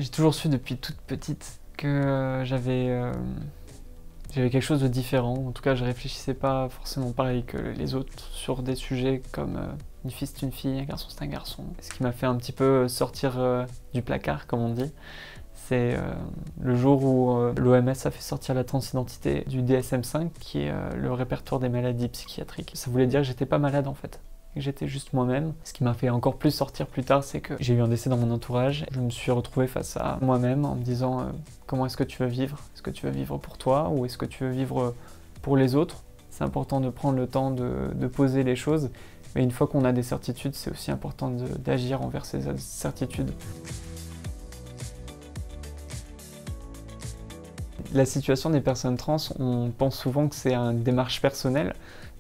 J'ai toujours su depuis toute petite que j'avais quelque chose de différent. En tout cas, je réfléchissais pas forcément pareil que les autres sur des sujets comme une fille c'est une fille, un garçon c'est un garçon. Ce qui m'a fait un petit peu sortir du placard, comme on dit, c'est le jour où l'OMS a fait sortir la transidentité du DSM-5, qui est le répertoire des maladies psychiatriques. Ça voulait dire que j'étais pas malade en fait, que j'étais juste moi-même. Ce qui m'a fait encore plus sortir plus tard, c'est que j'ai eu un décès dans mon entourage. Je me suis retrouvé face à moi-même en me disant comment est-ce que tu veux vivre? Est-ce que tu veux vivre pour toi ou est-ce que tu veux vivre pour les autres? C'est important de prendre le temps de poser les choses, mais une fois qu'on a des certitudes, c'est aussi important d'agir envers ces certitudes. La situation des personnes trans, on pense souvent que c'est une démarche personnelle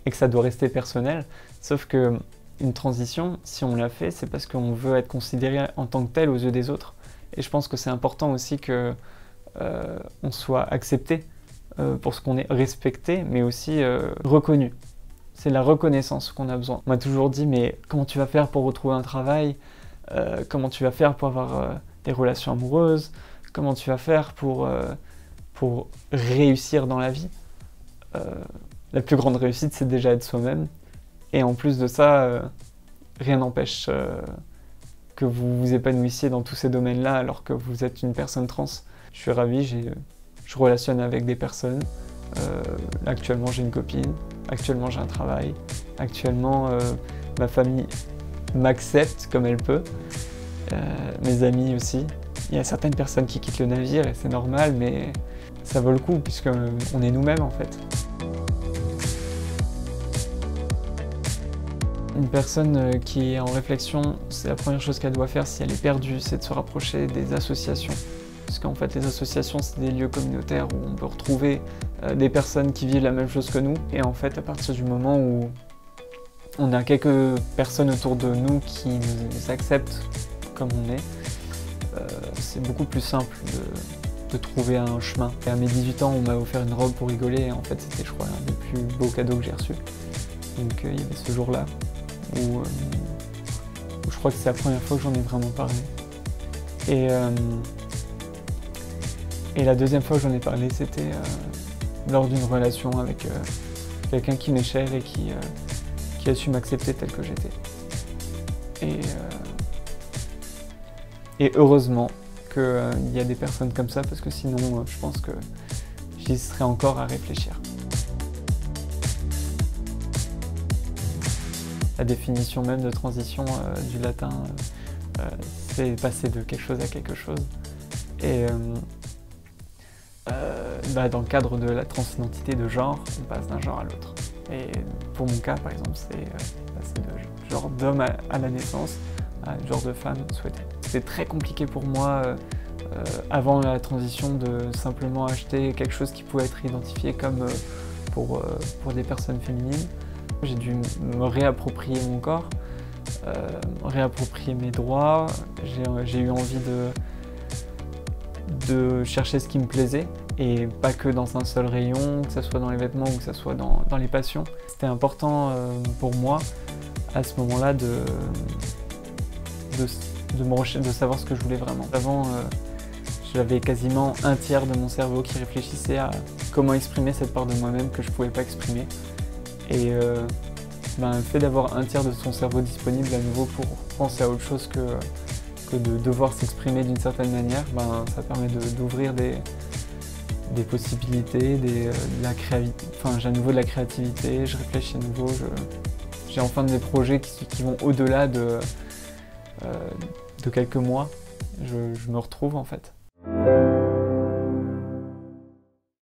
et que ça doit rester personnel, sauf que une transition, si on la fait, c'est parce qu'on veut être considéré en tant que tel aux yeux des autres. Et je pense que c'est important aussi que on soit accepté pour ce qu'on est, respecté, mais aussi reconnu. C'est la reconnaissance qu'on a besoin. On m'a toujours dit, mais comment tu vas faire pour retrouver un travail? Comment tu vas faire pour avoir des relations amoureuses? Comment tu vas faire pour réussir dans la vie? La plus grande réussite, c'est déjà être soi-même. Et en plus de ça, rien n'empêche que vous vous épanouissiez dans tous ces domaines-là alors que vous êtes une personne trans. Je suis ravi, je relationne avec des personnes. Actuellement, j'ai une copine. Actuellement, j'ai un travail. Actuellement, ma famille m'accepte comme elle peut. Mes amis aussi. Il y a certaines personnes qui quittent le navire et c'est normal, mais ça vaut le coup puisqu'on est nous-mêmes en fait. Une personne qui est en réflexion, c'est la première chose qu'elle doit faire si elle est perdue, c'est de se rapprocher des associations. Parce qu'en fait, les associations, c'est des lieux communautaires où on peut retrouver des personnes qui vivent la même chose que nous. Et en fait, à partir du moment où on a quelques personnes autour de nous qui nous acceptent comme on est, c'est beaucoup plus simple de trouver un chemin. Et à mes 18 ans, on m'a offert une robe pour rigoler. Et en fait, c'était, je crois, l'un des plus beaux cadeaux que j'ai reçus. Donc, il y avait ce jour-là où je crois que c'est la première fois que j'en ai vraiment parlé. Et la deuxième fois que j'en ai parlé, c'était lors d'une relation avec quelqu'un qui m'est cher et qui a su m'accepter tel que j'étais. Et heureusement qu'il y a des personnes comme ça, parce que sinon, je pense que j'y serais encore à réfléchir. La définition même de transition du latin, c'est passer de quelque chose à quelque chose. Et dans le cadre de la transidentité de genre, on passe d'un genre à l'autre. Et pour mon cas, par exemple, c'est passer de genre d'homme à la naissance à genre de femme souhaitée. C'était très compliqué pour moi avant la transition de simplement acheter quelque chose qui pouvait être identifié comme pour des personnes féminines. J'ai dû me réapproprier mon corps, réapproprier mes droits. J'ai eu envie de chercher ce qui me plaisait, et pas que dans un seul rayon, que ce soit dans les vêtements ou que ce soit dans les passions. C'était important pour moi, à ce moment-là, de savoir ce que je voulais vraiment. Avant, j'avais quasiment un tiers de mon cerveau qui réfléchissait à comment exprimer cette part de moi-même que je ne pouvais pas exprimer. Et le fait d'avoir un tiers de son cerveau disponible à nouveau pour penser à autre chose que de devoir s'exprimer d'une certaine manière, ça permet d'ouvrir des possibilités, j'ai à nouveau de la créativité, je réfléchis à nouveau, j'ai enfin des projets qui vont au-delà de quelques mois. Je me retrouve en fait.